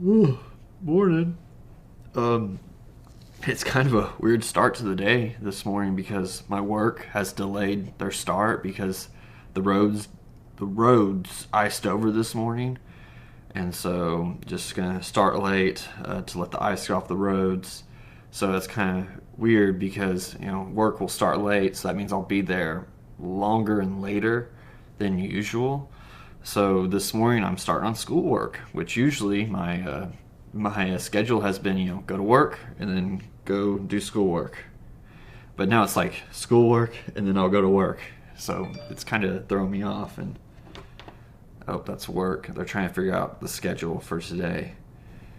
Ooh, morning. Um, it's kind of a weird start to the day this morning because my work has delayed their start because the roads the roads iced over this morning, and so just gonna start late to let the ice get off the roads. So that's kind of weird because work will start late, so that means I'll be there longer and later than usual. So this morning I'm starting on schoolwork, which usually my schedule has been go to work and then go do schoolwork. But now it's like schoolwork and then I'll go to work. So it's kind of throwing me off, and I hope that's work. They're trying to figure out the schedule for today.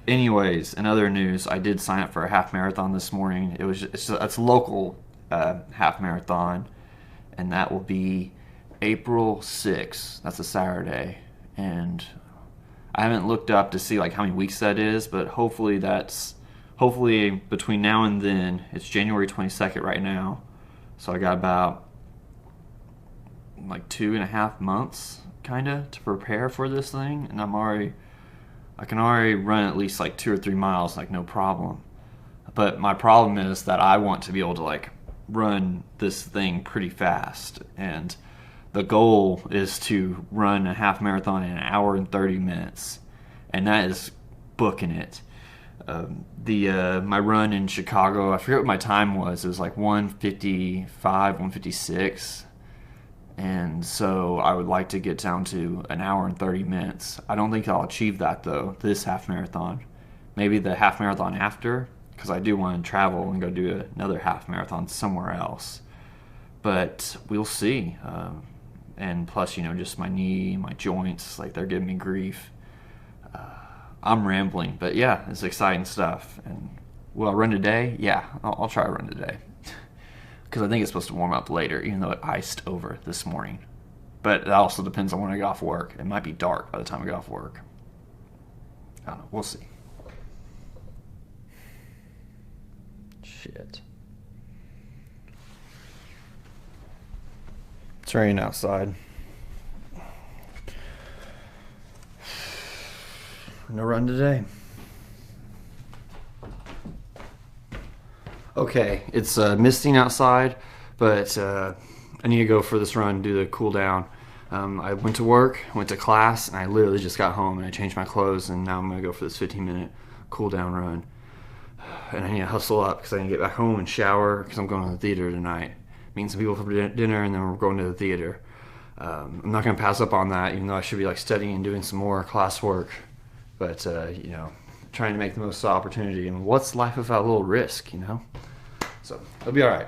Anyways, in other news, I did sign up for a half marathon this morning. It's a local half marathon, and that will be April 6th. That's a Saturday, and I haven't looked up to see like how many weeks that is, but hopefully between now and then. It's January 22nd right now, so I got about like 2.5 months kind of to prepare for this thing, and I can already run at least like 2 or 3 miles, like no problem. But my problem is that I want to be able to like run this thing pretty fast, and the goal is to run a half marathon in an hour and 30 minutes, and that is booking it. The my run in Chicago, I forget what my time was. It was like 1:55, 1:56, and so I would like to get down to an hour and 30 minutes. I don't think I'll achieve that though, this half marathon. Maybe the half marathon after, because I do want to travel and go do another half marathon somewhere else. But we'll see. And plus, just my knee, my joints, like they're giving me grief. I'm rambling, but yeah, it's exciting stuff. And will I run today? Yeah, I'll try to run today. Because I think it's supposed to warm up later, even though it iced over this morning. But it also depends on when I get off work. It might be dark by the time I get off work. I don't know. We'll see. Shit. It's raining outside. No run today. Okay, it's misting outside, but I need to go for this run, do the cool down. I went to work, went to class, and I literally just got home and I changed my clothes, and now I'm going to go for this 15-minute cool down run. And I need to hustle up because I need to get back home and shower because I'm going to the theater tonight. Meeting some people for dinner, and then we're going to the theater. I'm not going to pass up on that, even though I should be like studying and doing some more classwork. But trying to make the most of the opportunity. And what's life without a little risk, So it'll be all right.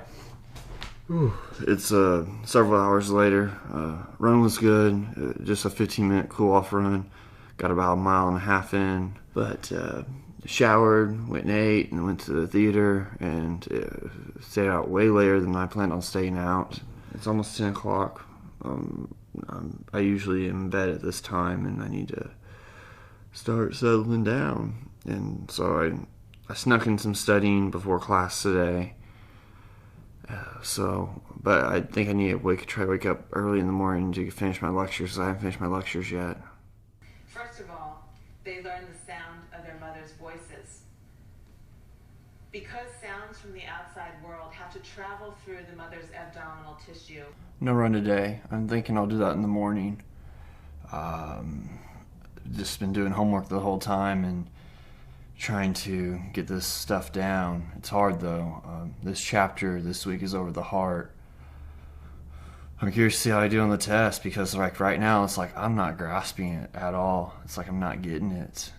It's several hours later. Run was good. Just a 15-minute cool-off run. Got about 1.5 miles in. But showered, went and ate, and went to the theater, and stayed out way later than I planned on staying out. It's almost 10 o'clock. I usually am in bed at this time, and I need to start settling down. And so I snuck in some studying before class today. But I think I need to try to wake up early in the morning to finish my lectures, because I haven't finished my lectures yet. First of all, they learn the sound of their mother's voices. Because sounds from the outside world have to travel through the mother's abdominal tissue. No run today. I'm thinking I'll do that in the morning. Just been doing homework the whole time and trying to get this stuff down. It's hard though. This chapter this week is over the heart. I'm curious to see how I do on the test, because like right now it's like I'm not grasping it at all. It's like I'm not getting it.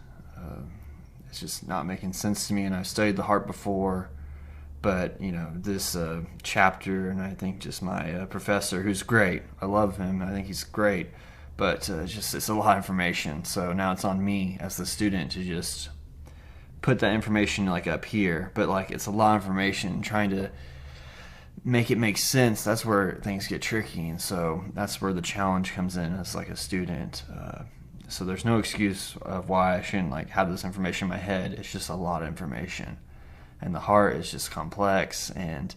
It's just not making sense to me, and I've studied the heart before, but this chapter, and I think just my professor, who's great, I love him, I think he's great, but it's a lot of information. So now it's on me as the student to just put that information like up here, but like it's a lot of information. Trying to make it make sense, that's where things get tricky, and so that's where the challenge comes in as like a student. So there's no excuse of why I shouldn't like have this information in my head. It's just a lot of information, and the heart is just complex. And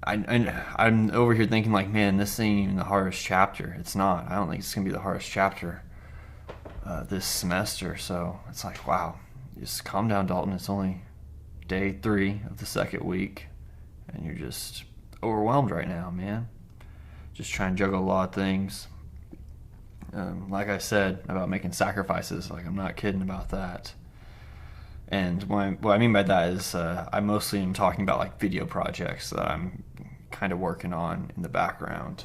I'm over here thinking like, man, this ain't even the hardest chapter. It's not. I don't think it's gonna be the hardest chapter. this semester. So it's like, wow, just calm down, Dalton. It's only day 3 of the second week, and you're just overwhelmed right now, man. Just trying to juggle a lot of things. Like I said about making sacrifices, like I'm not kidding about that. And what I mean by that is I mostly am talking about like video projects that I'm kind of working on in the background.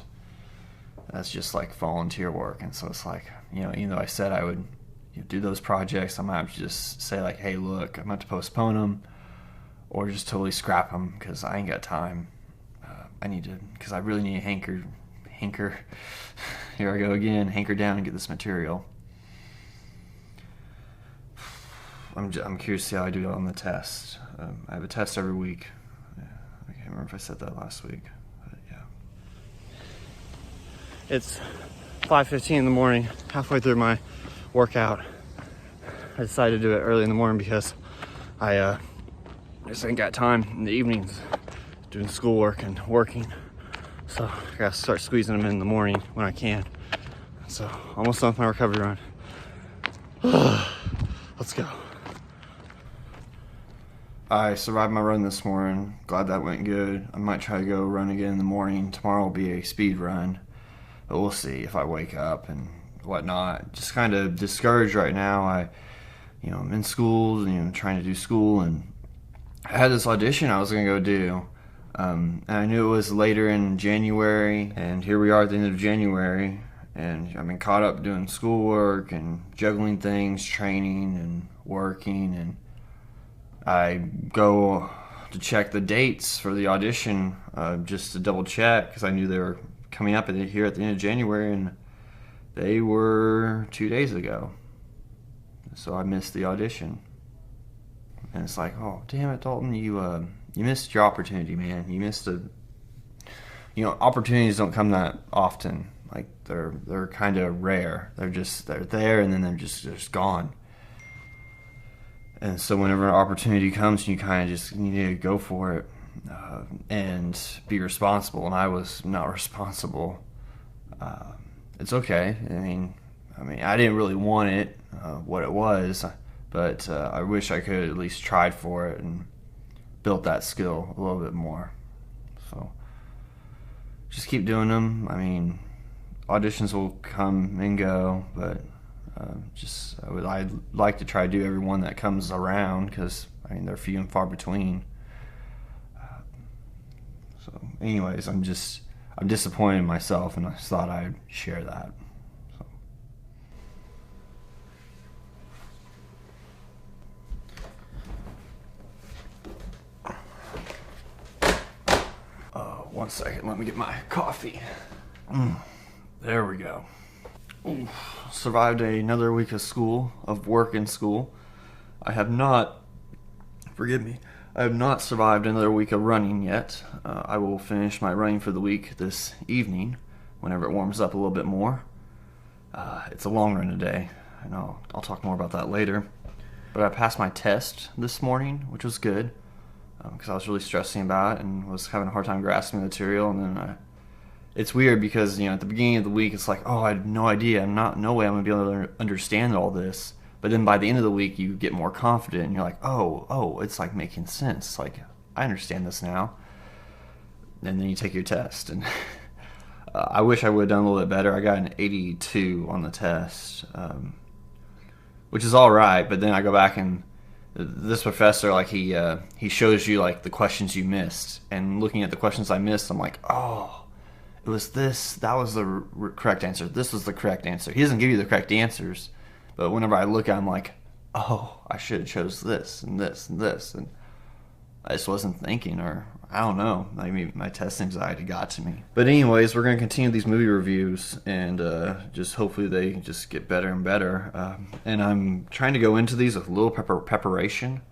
That's just like volunteer work, and so it's like, even though I said I would do those projects, I might have to just say like, hey, look, I'm going to postpone them, or just totally scrap them because I ain't got time. Because I really need to hanker. Here I go again, hanker down and get this material. I'm curious to see how I do on the test. I have a test every week. I can't remember if I said that last week, but yeah. It's 5:15 in the morning, halfway through my workout. I decided to do it early in the morning because I just ain't got time in the evenings doing schoolwork and working. So I gotta start squeezing them in the morning when I can. So almost done with my recovery run. Let's go. I survived my run this morning. Glad that went good. I might try to go run again in the morning. Tomorrow will be a speed run, but we'll see if I wake up and whatnot. Just kind of discouraged right now. I'm in school, trying to do school, and I had this audition I was gonna go do. And I knew it was later in January, and here we are at the end of January, and I've been caught up doing schoolwork and juggling things, training and working, and I go to check the dates for the audition just to double check, because I knew they were coming up here at the end of January, and they were 2 days ago. So I missed the audition. And it's like, oh, damn it, Dalton, you missed your opportunity, man. You missed opportunities don't come that often. Like they're kind of rare. They're there, and then they're just gone. And so whenever an opportunity comes, you kind of just need to go for it and be responsible. And I was not responsible. It's okay. I mean, I didn't really want it, what it was, but I wish I could at least tried for it and built that skill a little bit more. So just keep doing them. Auditions will come and go, but I'd like to try to do every one that comes around, because they're few and far between. So anyways, I'm disappointed in myself, and I just thought I'd share that. One second, let me get my coffee. There we go. Ooh, survived another week of work in school. I have not survived another week of running yet. I will finish my running for the week this evening, whenever it warms up a little bit more. It's a long run today. I know I'll talk more about that later. But I passed my test this morning, which was good, because I was really stressing about it and was having a hard time grasping the material. And then it's weird because at the beginning of the week it's like, oh, I had no idea, no way I'm gonna be able to understand all this. But then by the end of the week you get more confident and you're like, oh, it's like making sense. It's like, I understand this now. And then you take your test, and I wish I would have done a little bit better. I got an 82 on the test, which is all right. But then I go back, and this professor, like he shows you like the questions you missed, and looking at the questions I missed, I'm like, oh, it was this. That was the correct answer. This was the correct answer. He doesn't give you the correct answers, but whenever I look at it, I'm like, oh, I should have chose this and this and this, and I just wasn't thinking, or I don't know. Maybe my test anxiety got to me. But anyways, we're going to continue these movie reviews, and just hopefully they just get better and better. And I'm trying to go into these with a little preparation,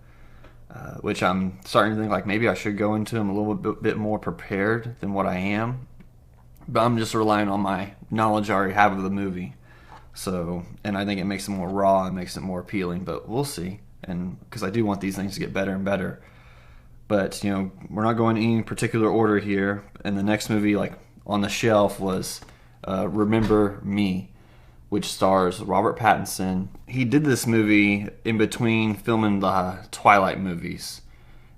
which I'm starting to think like maybe I should go into them a little bit more prepared than what I am. But I'm just relying on my knowledge I already have of the movie. So, and I think it makes it more raw and makes it more appealing, but we'll see. And because I do want these things to get better and better. But, we're not going in any particular order here. And the next movie, like, on the shelf was Remember Me. which stars Robert Pattinson. He did this movie in between filming the Twilight movies.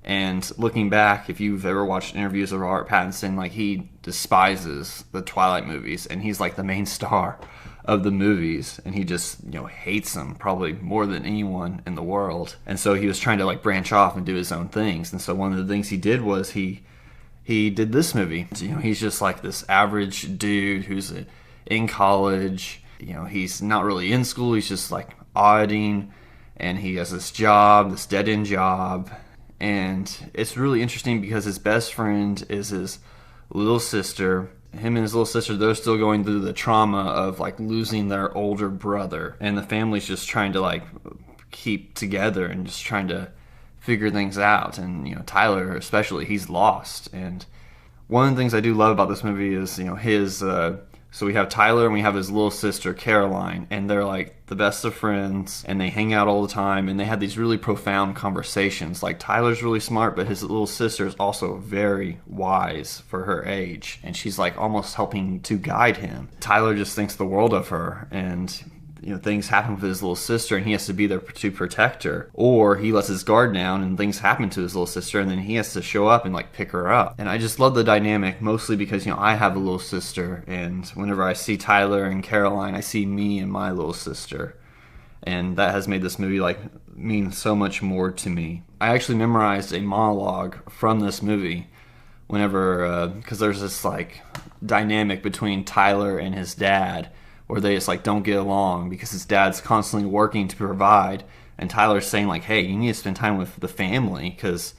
And looking back, if you've ever watched interviews of Robert Pattinson, like, he despises the Twilight movies, and he's like the main star of the movies, and he just, hates them probably more than anyone in the world. And so he was trying to like branch off and do his own things. And so one of the things he did was he did this movie. He's just like this average dude who's in college. He's not really in school. He's just like auditing, and he has this job, this dead-end job. And it's really interesting because his best friend is his little sister. Him and his little sister, they're still going through the trauma of like losing their older brother. And the family's just trying to like keep together and just trying to figure things out. And, Tyler especially, he's lost. And one of the things I do love about this movie is, his... So we have Tyler and we have his little sister, Caroline, and they're like the best of friends, and they hang out all the time, and they have these really profound conversations. Like, Tyler's really smart, but his little sister is also very wise for her age, and she's like almost helping to guide him. Tyler just thinks the world of her, and things happen with his little sister, and he has to be there to protect her. Or he lets his guard down and things happen to his little sister, and then he has to show up and like pick her up. And I just love the dynamic, mostly because I have a little sister, and whenever I see Tyler and Caroline, I see me and my little sister. And that has made this movie like mean so much more to me. I actually memorized a monologue from this movie whenever, because there's this like dynamic between Tyler and his dad, where they just like don't get along because his dad's constantly working to provide, and Tyler's saying like, hey, you need to spend time with the family because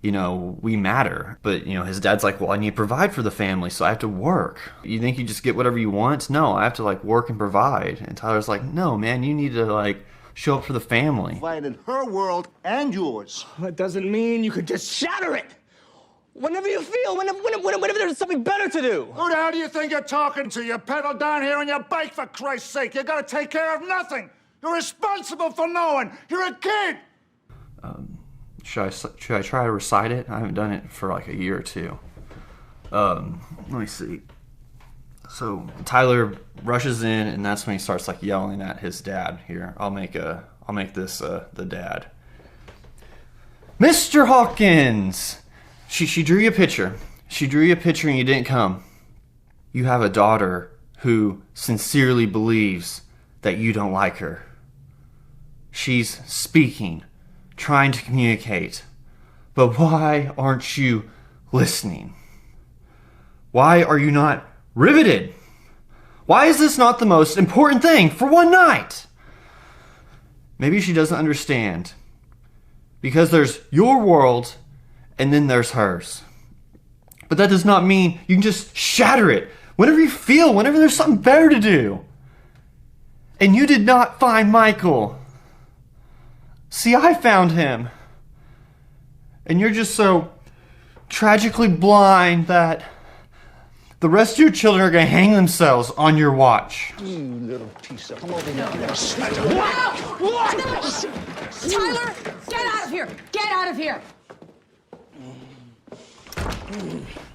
we matter. But his dad's like, well, I need to provide for the family, so I have to work. You think you just get whatever you want? No, I have to like work and provide. And Tyler's like, no, man, you need to like show up for the family. Fight in her world and yours. That doesn't mean you could just shatter it whenever you feel, whenever there's something better to do. Who the hell do you think you're talking to? You pedal down here on your bike, for Christ's sake. You gotta take care of nothing. You're responsible for no one. You're a kid. Should I try to recite it? I haven't done it for like a year or two. Let me see. So Tyler rushes in, and that's when he starts like yelling at his dad. Here, I'll make this the dad. Mr. Hawkins! She drew you a picture. She drew you a picture and you didn't come. You have a daughter who sincerely believes that you don't like her. She's speaking, trying to communicate. But why aren't you listening? Why are you not riveted? Why is this not the most important thing for one night? Maybe she doesn't understand. Because there's your world, and then there's hers. But that does not mean you can just shatter it whenever you feel, whenever there's something better to do. And you did not find Michael. See, I found him. And you're just so tragically blind that the rest of your children are going to hang themselves on your watch. You little piece of... Come over here. What? Tyler, get out of here! Get out of here!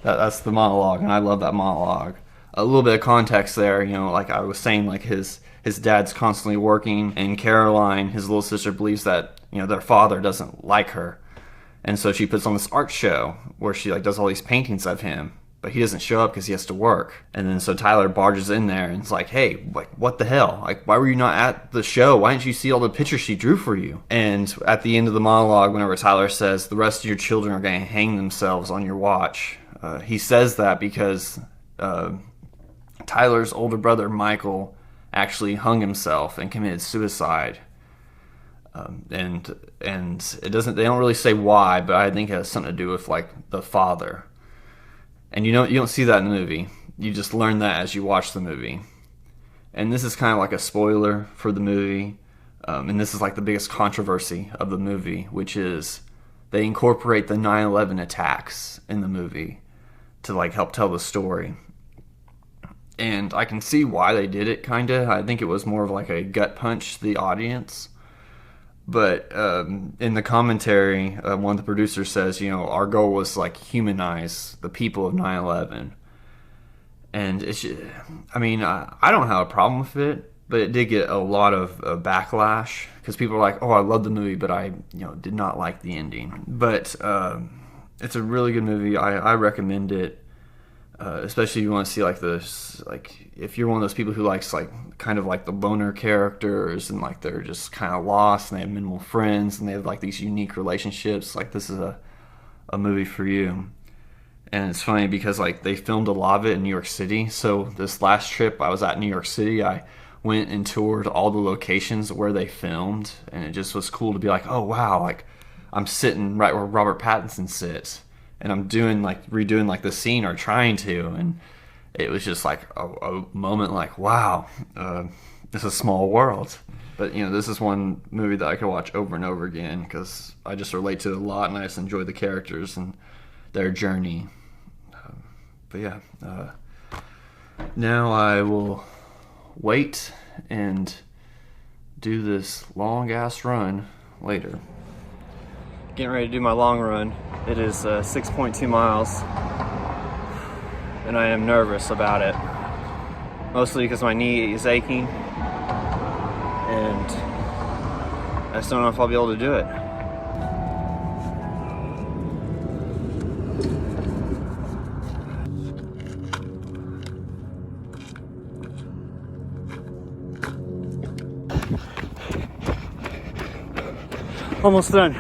That's the monologue, and I love that monologue. A little bit of context there, like I was saying, like his dad's constantly working, and Caroline, his little sister, believes that their father doesn't like her, and so she puts on this art show where she like does all these paintings of him, but he doesn't show up because he has to work. And then so Tyler barges in there and it's like, hey, like, what the hell? Like, why were you not at the show? Why didn't you see all the pictures she drew for you? And at the end of the monologue, whenever Tyler says, the rest of your children are going to hang themselves on your watch, he says that because Tyler's older brother, Michael, actually hung himself and committed suicide. And it doesn't, they don't really say why, but I think it has something to do with like the father. And you don't see that in the movie. You just learn that as you watch the movie. And this is kind of like a spoiler for the movie. And this is like the biggest controversy of the movie, which is they incorporate the 9/11 attacks in the movie to like help tell the story. And I can see why they did it, kind of. I think it was more of like a gut punch to the audience. But in the commentary, one of the producers says, our goal was to like humanize the people of 9/11. And it's, I mean, I don't have a problem with it. but it did get a lot of backlash because people are like, "Oh, I love the movie, but I did not like the ending." But it's a really good movie. I recommend it. Especially if you want to see like this, like if you're one of those people who likes like kind of like the loner characters and like they're just kind of lost and they have minimal friends and they have like these unique relationships, like this is a movie for you. And it's funny because like they filmed a lot of it in New York City. So this last trip I was at New York City, I went and toured all the locations where they filmed, and it just was cool to be like, oh wow, like I'm sitting right where Robert Pattinson sits. And I'm redoing like the scene or trying to, and it was just like a moment like, wow, it's a small world. But this is one movie that I could watch over and over again because I just relate to it a lot and I just enjoy the characters and their journey. But yeah, now I will wait and do this long ass run later. Getting ready to do my long run. It is 6.2 miles, and I am nervous about it. Mostly because my knee is aching, and I just don't know if I'll be able to do it. Almost done.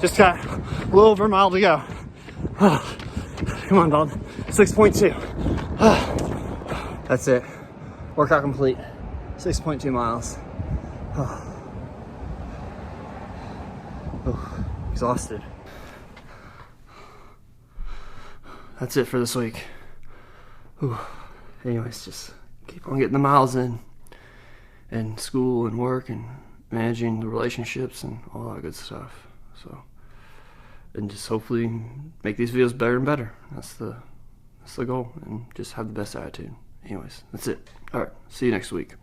Just got a little over a mile to go. Oh, come on, dog. 6.2. Oh, that's it. Workout complete. 6.2 miles. Oh. Oh, exhausted. That's it for this week. Ooh. Anyways, just keep on getting the miles in. And school and work and managing the relationships and all that good stuff. So, and just hopefully make these videos better and better. That's the goal, and just have the best attitude. Anyways, that's it. All right, see you next week.